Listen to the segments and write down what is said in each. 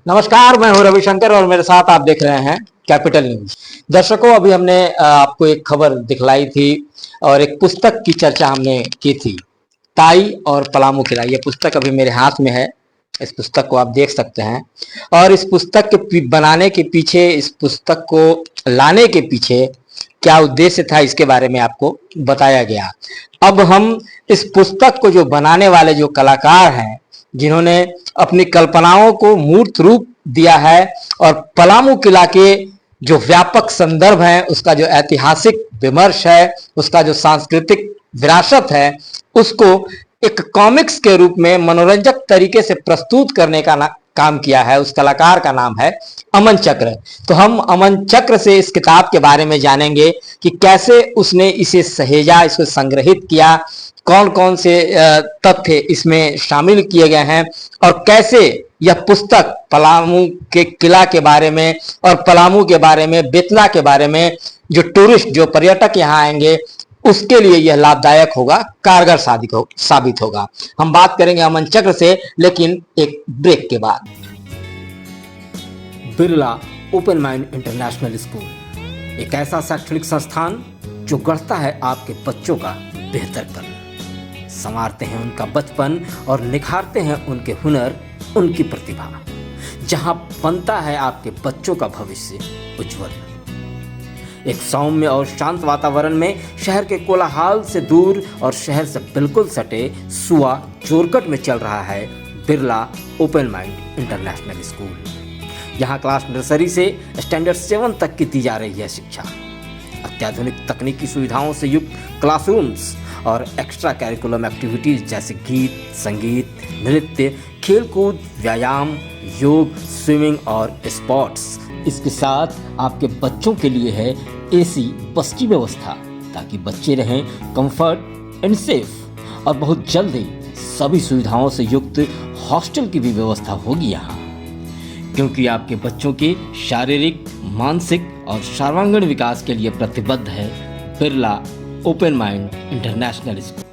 नमस्कार, मैं हूं रविशंकर और मेरे साथ आप देख रहे हैं कैपिटल न्यूज। दर्शकों, अभी हमने आपको एक खबर दिखलाई थी और एक पुस्तक की चर्चा हमने की थी, ताई और पलामू किला। ये पुस्तक अभी मेरे हाथ में है। इस पुस्तक को आप देख सकते हैं और इस पुस्तक के बनाने के पीछे, इस पुस्तक को लाने के पीछे क्या उद्देश्य था, इसके बारे में आपको बताया गया। अब हम इस पुस्तक को जो बनाने वाले जो कलाकार हैं, जिन्होंने अपनी कल्पनाओं को मूर्त रूप दिया है और पलामू किला के जो व्यापक संदर्भ है, उसका जो ऐतिहासिक विमर्श है, उसका जो सांस्कृतिक विरासत है, उसको एक कॉमिक्स के रूप में मनोरंजक तरीके से प्रस्तुत करने का काम किया है। उस कलाकार का नाम है अमन चक्र। तो हम अमन चक्र से इस किताब के बारे में जानेंगे कि कैसे उसने इसे सहेजा, इसको संग्रहित किया, कौन कौन से तथ्य इसमें शामिल किए गए हैं और कैसे यह पुस्तक पलामू के किला के बारे में और पलामू के बारे में, बेतला के बारे में, जो टूरिस्ट, जो पर्यटक यहाँ आएंगे उसके लिए यह लाभदायक होगा, कारगर साबित होगा। हम बात करेंगे अमन चक्र से, लेकिन एक ब्रेक के बाद। Birla open mind international school, एक ऐसा शैक्षणिक संस्थान जो गढ़ता है आपके बच्चों का बेहतर कल, संवारते हैं उनका बचपन और निखारते हैं उनके हुनर, उनकी प्रतिभा, जहां बनता है आपके बच्चों का भविष्य उज्जवल। एक सौम्य और शांत वातावरण में, शहर के कोलाहल से दूर और शहर से बिल्कुल सटे सुआ जोरकट में चल रहा है Birla open mind international school. यहाँ क्लास नर्सरी से स्टैंडर्ड 7 तक की दी जा रही है शिक्षा। अत्याधुनिक तकनीकी सुविधाओं से युक्त क्लासरूम्स और एक्स्ट्रा कैरिकुलम एक्टिविटीज जैसे गीत, संगीत, नृत्य, खेलकूद, व्यायाम, योग, स्विमिंग और स्पोर्ट्स। इसके साथ आपके बच्चों के लिए है एसी बस की व्यवस्था, ताकि बच्चे रहें कंफर्ट एंड सेफ। और बहुत जल्द ही सभी सुविधाओं से युक्त हॉस्टल की भी व्यवस्था होगी यहाँ, क्योंकि आपके बच्चों के शारीरिक, मानसिक और सर्वांगीण विकास के लिए प्रतिबद्ध है Birla open mind international school.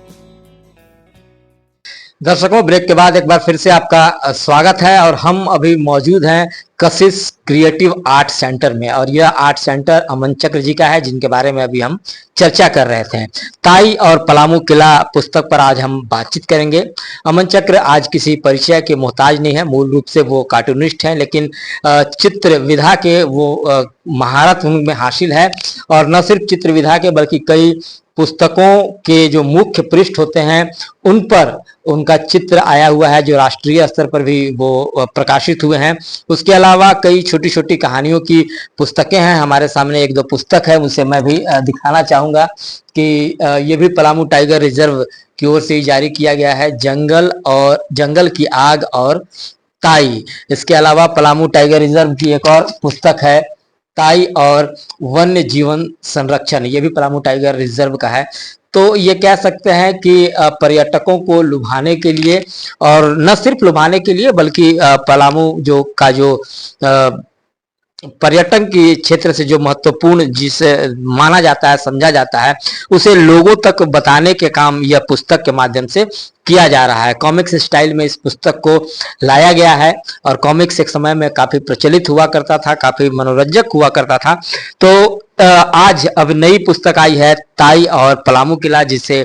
दर्शकों, ब्रेक के बाद एक बार फिर से आपका स्वागत है और हम अभी मौजूद हैं कशिश क्रिएटिव आर्ट सेंटर में और यह आर्ट सेंटर अमन चक्र जी का है, जिनके बारे में अभी हम चर्चा कर रहे थे। ताई और पलामू किला पुस्तक पर आज हम बातचीत करेंगे। अमन चक्र आज किसी परिचय के मोहताज नहीं है, मूल रूप से वो कार्टूनिस्ट हैं, लेकिन चित्र विधा के वो महारत उनमें हासिल है और न सिर्फ चित्र विधा के बल्कि कई पुस्तकों के जो मुख्य पृष्ठ होते हैं उन पर उनका चित्र आया हुआ है, जो राष्ट्रीय स्तर पर भी वो प्रकाशित हुए हैं। उसके अलावा कई छोटी छोटी कहानियों की पुस्तकें हैं। हमारे सामने एक दो पुस्तक है, उनसे मैं भी दिखाना चाहूँगा कि ये भी पलामू टाइगर रिजर्व की ओर से जारी किया गया है, जंगल की आग और ताई। इसके अलावा पलामू टाइगर रिजर्व की एक और पुस्तक है, ताई और वन्य जीवन संरक्षण, ये भी पलामू टाइगर रिजर्व का है। तो ये कह सकते हैं कि पर्यटकों को लुभाने के लिए और न सिर्फ लुभाने के लिए बल्कि पलामू जो पर्यटन के क्षेत्र से जो महत्वपूर्ण जिसे माना जाता है, समझा जाता है, उसे लोगों तक बताने के काम यह पुस्तक के माध्यम से किया जा रहा है। कॉमिक्स स्टाइल में इस पुस्तक को लाया गया है और कॉमिक्स एक समय में काफी प्रचलित हुआ करता था, काफी मनोरंजक हुआ करता था। तो आज अब नई पुस्तक आई है ताई और पलामू किला, जिसे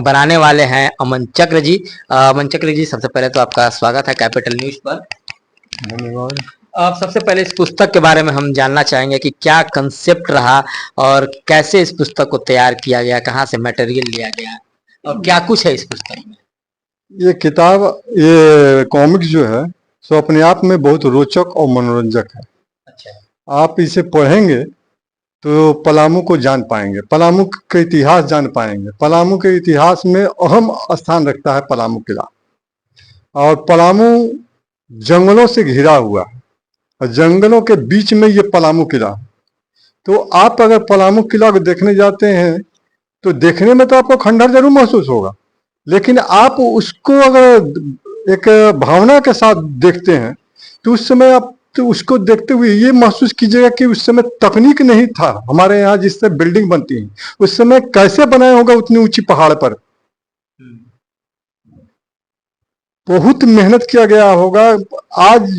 बनाने वाले हैं अमन चक्र जी। अमन चक्र जी, सबसे पहले तो आपका स्वागत है कैपिटल न्यूज पर। धन्यवाद। अब सबसे पहले इस पुस्तक के बारे में हम जानना चाहेंगे कि क्या कंसेप्ट रहा और कैसे इस पुस्तक को तैयार किया गया, कहाँ से मटेरियल लिया गया और क्या कुछ है इस पुस्तक में। ये किताब, ये कॉमिक्स जो है सो अपने आप में बहुत रोचक और मनोरंजक है। अच्छा। आप इसे पढ़ेंगे तो पलामू को जान पाएंगे, पलामू का इतिहास जान पाएंगे। पलामू के इतिहास में अहम स्थान रखता है पलामू किला, और पलामू जंगलों से घिरा हुआ है और जंगलों के बीच में ये पलामू किला है। तो आप अगर पलामू किला को देखने जाते हैं तो देखने में तो आपको खंडहर जरूर महसूस होगा, लेकिन आप उसको अगर एक भावना के साथ देखते हैं तो उस समय आप तो उसको देखते हुए ये महसूस कीजिएगा कि उस समय तकनीक नहीं था हमारे यहाँ जिससे बिल्डिंग बनती है, उस समय कैसे बनाया होगा उतनी ऊंची पहाड़ पर। बहुत मेहनत किया गया होगा। आज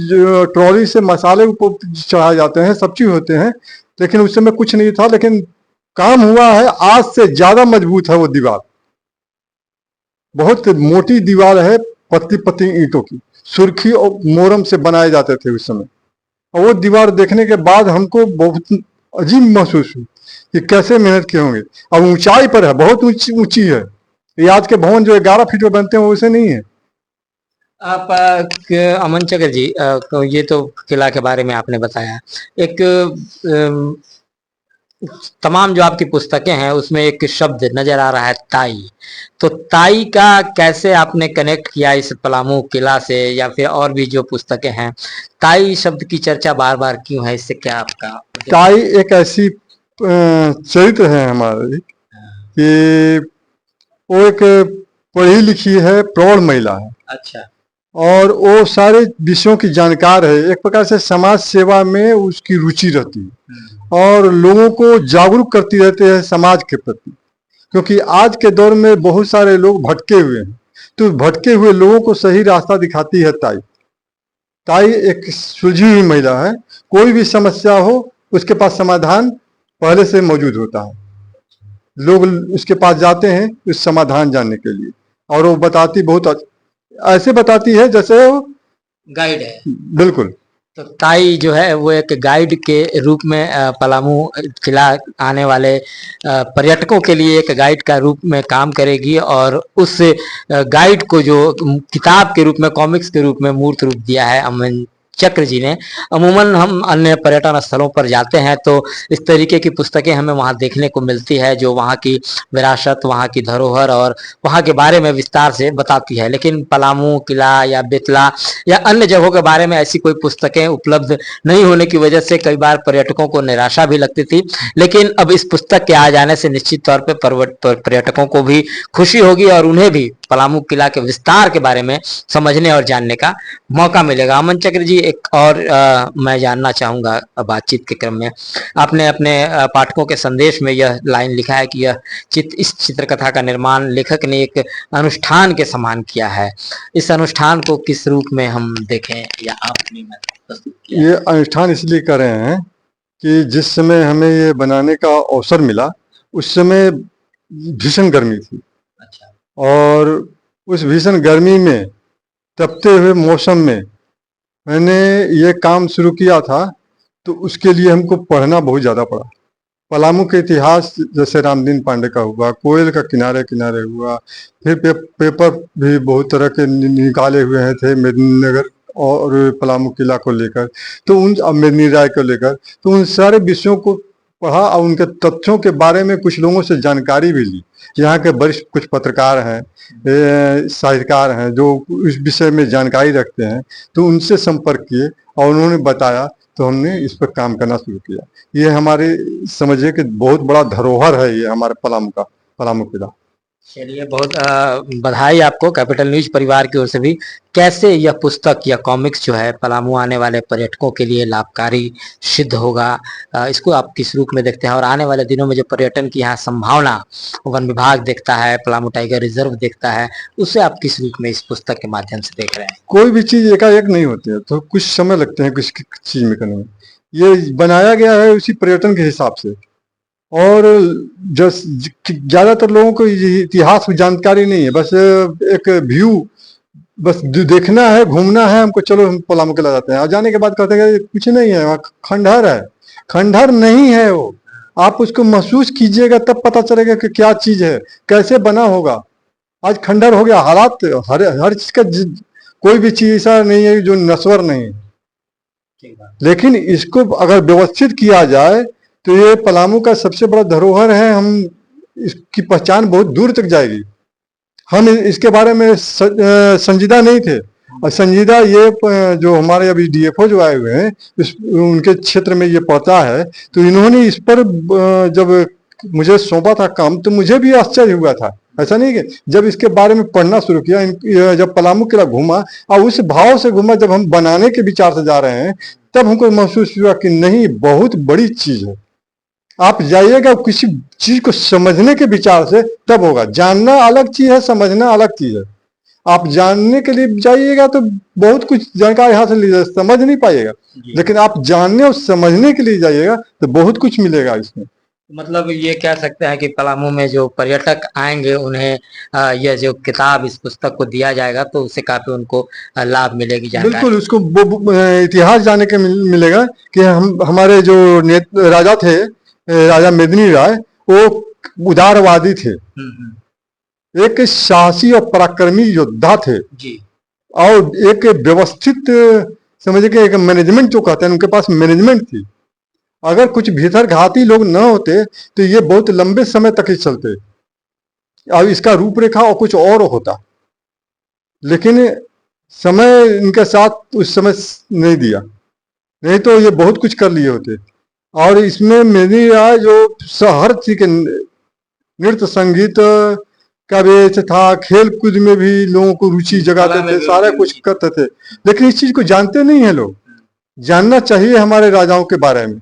ट्रॉली से मसाले ऊपर चढ़ाए जाते हैं, सब चीज होते हैं, लेकिन उस समय कुछ नहीं था, लेकिन काम हुआ है। आज से ज्यादा मजबूत है वो दीवार, बहुत मोटी दीवार है, पतली पतली ईंटों की, सुर्खी और मोरम से बनाए जाते थे उस समय। और वो दीवार देखने के बाद हमको बहुत अजीब महसूस हुई कि कैसे मेहनत किए होंगे। अब ऊंचाई पर है, बहुत ऊंची ऊंची है। ये आज के भवन जो 11 फीट में बनते हैं वैसे नहीं है। आप अमन चक्र जी, तो ये तो किला के बारे में आपने बताया। एक तमाम जो आपकी पुस्तकें हैं उसमें एक शब्द नजर आ रहा है, ताई। तो ताई का कैसे आपने कनेक्ट किया इस पलामू किला से, या फिर और भी जो पुस्तकें हैं, ताई शब्द की चर्चा बार बार क्यों है, इससे क्या आपका? ताई एक ऐसी चरित्र है हमारी कि वो एक पढ़ी लिखी है, प्रौढ़ महिला है। अच्छा। और वो सारे विषयों की जानकार है। एक प्रकार से समाज सेवा में उसकी रुचि रहती है और लोगों को जागरूक करती रहती है समाज के प्रति, क्योंकि आज के दौर में बहुत सारे लोग भटके हुए हैं, तो भटके हुए लोगों को सही रास्ता दिखाती है ताई। ताई एक सुलझी हुई महिला है, कोई भी समस्या हो उसके पास समाधान पहले से मौजूद होता है। लोग उसके पास जाते हैं उस समाधान जानने के लिए, और वो बताती बहुत ऐसे बताती है जैसे वो गाइड है। बिल्कुल। तो ताई जो है वो एक गाइड के रूप में पलामू किला आने वाले पर्यटकों के लिए एक गाइड का रूप में काम करेगी, और उस गाइड को जो किताब के रूप में, कॉमिक्स के रूप में मूर्त रूप दिया है अमन चक्र जी ने। अमूमन हम अन्य पर्यटन स्थलों पर जाते हैं तो इस तरीके की पुस्तकें हमें वहां देखने को मिलती है, जो वहां की विरासत, वहां की धरोहर और वहां के बारे में विस्तार से बताती है। लेकिन पलामू किला या बेतला या अन्य जगहों के बारे में ऐसी कोई पुस्तकें उपलब्ध नहीं होने की वजह से कई बार पर्यटकों को निराशा भी लगती थी। लेकिन अब इस पुस्तक के आ जाने से निश्चित तौर पर पर्यटकों को भी खुशी होगी और उन्हें भी पलामू किला के विस्तार के बारे में समझने और जानने का मौका मिलेगा। अमन चक्र जी, एक और मैं जानना चाहूंगा बातचीत के क्रम में, आपने अपने पाठकों के संदेश में यह लाइन लिखा है कि इस चित्रकथा का निर्माण लेखक ने एक अनुष्ठान के समान किया है। इस अनुष्ठान को किस रूप में हम देखें, या आपने प्रस्तुत किया? ये अनुष्ठान इसलिए कर रहे हैं कि जिस समय हमें ये बनाने का अवसर मिला उस समय भीषण गर्मी थी। अच्छा। और उस भीषण गर्मी में, तपते हुए मौसम में मैंने ये काम शुरू किया था, तो उसके लिए हमको पढ़ना बहुत ज़्यादा पड़ा। पलामू के इतिहास जैसे रामदीन पांडे का हुआ, कोयल का किनारे किनारे हुआ, फिर पेपर भी बहुत तरह के निकाले हुए हैं थे मेदिनीनगर और पलामू किला को लेकर, तो उन मेदिनी राय को लेकर, तो उन सारे विषयों को पढ़ा और उनके तथ्यों के बारे में कुछ लोगों से जानकारी भी ली। यहाँ के वरिष्ठ कुछ पत्रकार हैं, साहित्यकार हैं जो इस विषय में जानकारी रखते हैं, तो उनसे संपर्क किए और उन्होंने बताया, तो हमने इस पर काम करना शुरू किया। ये हमारे समझिए कि बहुत बड़ा धरोहर है ये हमारे पलामू का, पलामू किला। चलिए, बहुत बधाई आपको कैपिटल न्यूज परिवार की ओर से भी। कैसे यह पुस्तक या कॉमिक्स जो है पलामू आने वाले पर्यटकों के लिए लाभकारी सिद्ध होगा, इसको आप किस रूप में देखते हैं? और आने वाले दिनों में जो पर्यटन की यहाँ संभावना वन विभाग देखता है, पलामू टाइगर रिजर्व देखता है, उसे आप किस रूप में इस पुस्तक के माध्यम से देख रहे हैं? कोई भी चीज एकाएक नहीं होती है, तो कुछ समय लगते हैं किसी चीज में करने में। ये बनाया गया है उसी पर्यटन के हिसाब से, और ज्यादातर लोगों को इतिहास की जानकारी नहीं है, बस एक व्यू, बस देखना है, घूमना है हमको, चलो हम पलामू किला जाते हैं। और जाने के बाद कहते हैं कुछ नहीं है, वहाँ खंडहर है। खंडहर नहीं है वो, आप उसको महसूस कीजिएगा तब पता चलेगा कि क्या चीज है, कैसे बना होगा। आज खंडहर हो गया, हालात हर चीज का, कोई भी चीज ऐसा नहीं है जो नश्वर नहीं है। लेकिन इसको अगर व्यवस्थित किया जाए तो ये पलामू का सबसे बड़ा धरोहर है। हम इसकी पहचान बहुत दूर तक जाएगी। हम इसके बारे में संजीदा नहीं थे, और संजीदा ये जो हमारे अभी डीएफओ जो आए हुए हैं, उनके क्षेत्र में ये पड़ता है, तो इन्होंने इस पर जब मुझे सौंपा था काम, तो मुझे भी आश्चर्य हुआ था। ऐसा नहीं कि जब इसके बारे में पढ़ना शुरू किया, जब पलामू किला घूमा और उस भाव से घूमा, जब हम बनाने के विचार से जा रहे हैं, तब हमको महसूस हुआ कि नहीं, बहुत बड़ी चीज है। आप जाइएगा किसी चीज को समझने के विचार से, तब होगा। जानना अलग चीज है, समझना अलग चीज है। आप जानने के लिए जाइएगा तो बहुत कुछ जानकारी हासिल लीजिएगा, समझ नहीं पाइएगा। लेकिन आप जानने और समझने के लिए जाइएगा तो बहुत कुछ मिलेगा इसमें। मतलब ये कह सकते हैं कि पलामू में जो पर्यटक आएंगे उन्हें यह जो किताब, इस पुस्तक को दिया जाएगा तो उससे काफी उनको लाभ मिलेगी, जानकारी। बिल्कुल, उसको इतिहास जानने के मिलेगा कि हमारे जो राजा थे, राजा मेदिनी राय, वो उदारवादी थे, एक साहसी और पराक्रमी योद्धा थे जी। और एक व्यवस्थित, समझिए कि एक मैनेजमेंट जो कहते हैं, उनके पास मैनेजमेंट थी। अगर कुछ भीतर घाती लोग न होते तो ये बहुत लंबे समय तक ही चलते और इसका रूपरेखा और कुछ और होता, लेकिन समय इनके साथ उस समय नहीं दिया, नहीं तो ये बहुत कुछ कर लिए होते। और इसमें मेरी राय जो हर चीज के, नृत्य संगीत का भी था, खेल कूद में भी लोगों को रुचि जगाते थे, सारा कुछ करते थे। लेकिन इस चीज को जानते नहीं है लोग। जानना चाहिए हमारे राजाओं के बारे में।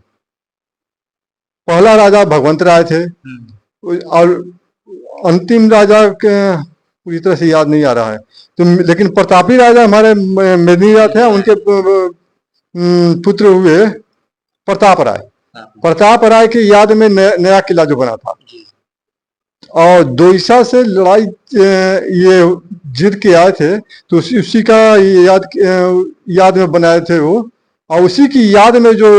पहला राजा भगवंत राय थे और अंतिम राजा के पूरी तरह से याद नहीं आ रहा है तो, लेकिन प्रतापी राजा हमारे मेदिनी राय थे, उनके पुत्र हुए प्रताप राय। प्रताप राय की याद में नया किला जो बना था और दोईसा से लड़ाई ये जीत के आए थे तो उसी का याद में बनाए थे वो। और उसी की याद में जो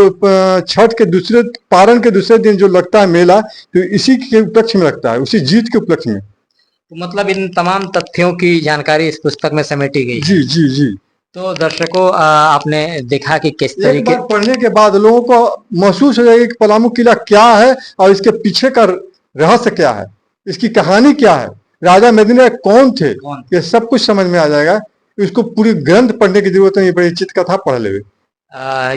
छठ के दूसरे, पारण के दूसरे दिन जो लगता है मेला, तो इसी के उपलक्ष्य में लगता है, उसी जीत के उपलक्ष्य में। तो मतलब इन तमाम तथ्यों की जानकारी इस पुस्तक में समेटी गई। जी जी जी। तो दर्शकों, आपने देखा कि किस तरीके, एक बार पढ़ने के बाद लोगों को महसूस हो जाएगा कि पलामू किला क्या है और इसके पीछे का रहस्य क्या है, इसकी कहानी क्या है, राजा मेदिनी राय कौन थे, ये सब कुछ समझ में आ जाएगा। इसको पूरी ग्रंथ पढ़ने की जरूरत नहीं पड़ी, चित कथा पढ़ ले।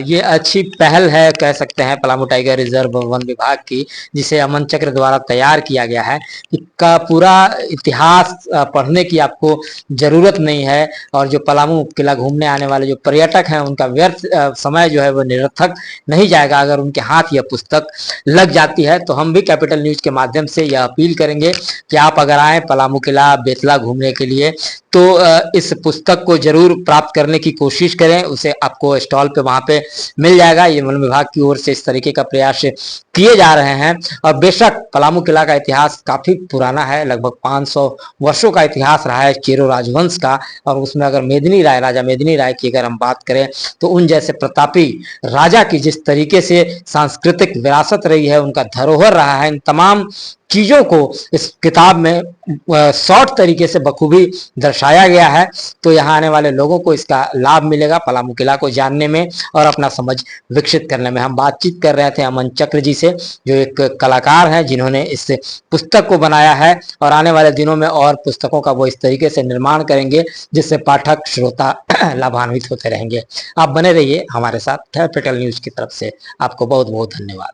ये अच्छी पहल है कह सकते हैं पलामू टाइगर रिजर्व वन विभाग की, जिसे अमन चक्र द्वारा तैयार किया गया है। इसका पूरा इतिहास पढ़ने की आपको जरूरत नहीं है और जो पलामू किला घूमने आने वाले जो पर्यटक हैं उनका व्यर्थ समय जो है वो निरर्थक नहीं जाएगा अगर उनके हाथ यह पुस्तक लग जाती है। तो हम भी कैपिटल न्यूज के माध्यम से यह अपील करेंगे कि आप अगर आए पलामू किला बेतला घूमने के लिए तो इस पुस्तक को जरूर प्राप्त करने की कोशिश करें। उसे आपको स्टॉल पे वहां पे मिल जाएगा। ये वन विभाग की ओर से इस तरीके का प्रयास किए जा रहे हैं और बेशक पलामू किला का इतिहास काफी पुराना है, लगभग 500 वर्षों का इतिहास रहा है चेरो राजवंश का। और उसमें अगर मेदिनी राय, राजा मेदिनी राय की अगर हम बात करें तो उन जैसे प्रतापी राजा की जिस तरीके से सांस्कृतिक विरासत रही है, उनका धरोहर रहा है, इन तमाम चीजों को इस किताब में शॉर्ट तरीके से बखूबी दर्शाया गया है। तो यहाँ आने वाले लोगों को इसका लाभ मिलेगा पलामू किला को जानने में और अपना समझ विकसित करने में। हम बातचीत कर रहे थे अमन चक्र जी से, जो एक कलाकार हैं जिन्होंने इस पुस्तक को बनाया है और आने वाले दिनों में और पुस्तकों का वो इस तरीके से निर्माण करेंगे जिससे पाठक श्रोता लाभान्वित होते रहेंगे। आप बने रहिए हमारे साथ। कैपिटल न्यूज की तरफ से आपको बहुत बहुत धन्यवाद।